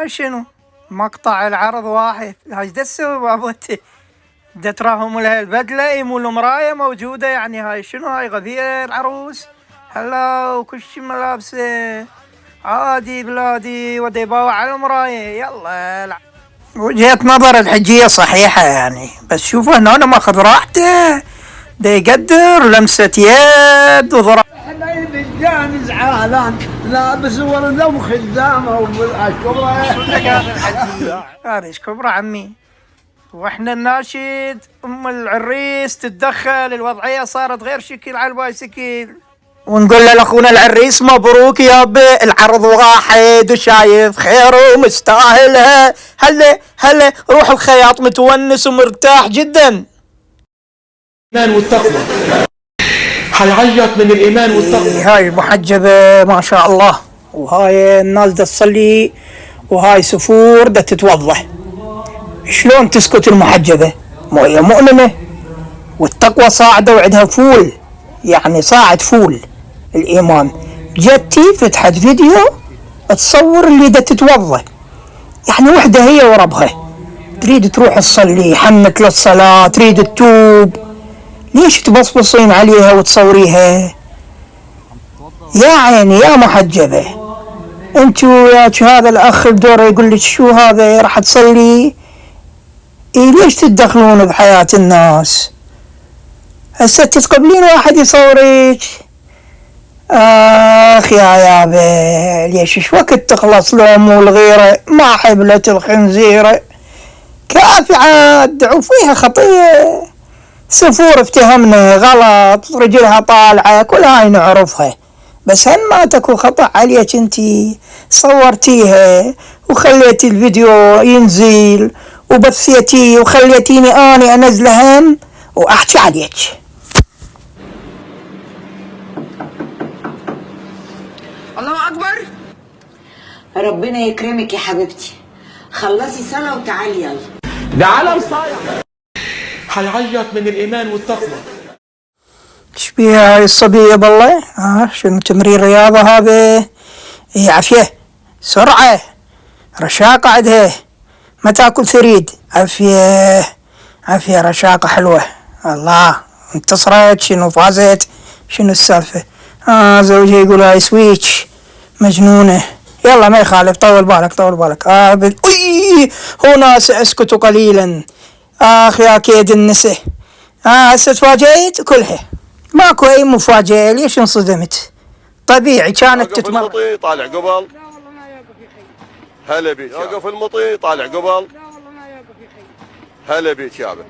شنو مقطع العرض واحد، هاي دا تسوي بابا انت؟ دا تراهم لها البدلة يمول مراية موجودة يعني؟ هاي شنو؟ هاي غبية العروس؟ هلا وكل شي ملابسه عادي بلادي ودي يباوع على المراية. يلا وجهة نظر الحجية صحيحة يعني، بس شوفوا هنا أنا ماخذ راحته، دا يقدر لمسة يد وضرب. حبايب الجان زعلان لابس وردة وخدامة والكبرى. هذا الحجي هذا ايش كبرى عمي؟ واحنا الناشد ام العريس تتدخل، الوضعية صارت غير شكل على البايسكل، ونقول لاخونا العريس مبروك يابا، العرض واحد وشايف خيره ومستاهلها. هلا روح الخياط متونس ومرتاح جدا. الإيمان والتقوى، حيعيط من الإيمان والتقوى. هاي محجبة ما شاء الله، وهاي الناس دا تصلي، وهاي سفور دا تتوضا. شلون تسكت المحجبة؟ هي مؤمنة والتقوى صاعدة وعدها فول، يعني صاعد فول الإيمان. جتي فتحت فيديو تصور اللي دا تتوضا، يعني وحدة هي وربها تريد تروح تصلي، حنت للصلاة تريد تتوب، ليش تبصبصين عليها وتصوريها؟ يا عيني يا محجبة، انتو وياك هذا الأخ بدوره يقول لك شو هذا راح تصلي؟ إيه ليش تتدخلون بحياة الناس؟ هسه تتقبلين واحد يصورك؟ آخ يا يابا ليش ايش وقت تخلص لوم والغيرة ما حبلة الخنزيرة؟ كافي عاد وفيها خطية، سفور افتهمنا غلط، رجلها طالعة كل هاي نعرفها، بس هل ما تكو خطأ عليك انتي صورتيها وخليتي الفيديو ينزل وبثيتيه وخليتيني اني انزله هم واحكي عليك؟ الله أكبر. ربنا يكرمك يا حبيبتي، خلصي صلاة وتعالي يلا. ده عالم صايع، حيعيط من الإيمان والتقوى. ايش بيها هاي الصبية بالله؟ شنو تمرين رياضة هذا؟ هي عافية سرعة رشاقة عدها، ما تاكل ثريد، عافية رشاقة حلوة. الله انتصرت شنو فازت شنو السالفة؟ زوجها يقول هاي سويتش مجنونة. يلا ما يخالف، طول بالك هنا سأسكت قليلا. آخ يا كيد النساء، هسه تفاجئت كلها، ماكو أي مفاجأة، ليش انصدمت؟ طبيعي كانت تتمر. المطي طالع قبل. هلا بيك. يوقف المطي طالع قبل. هلا بيك يابا.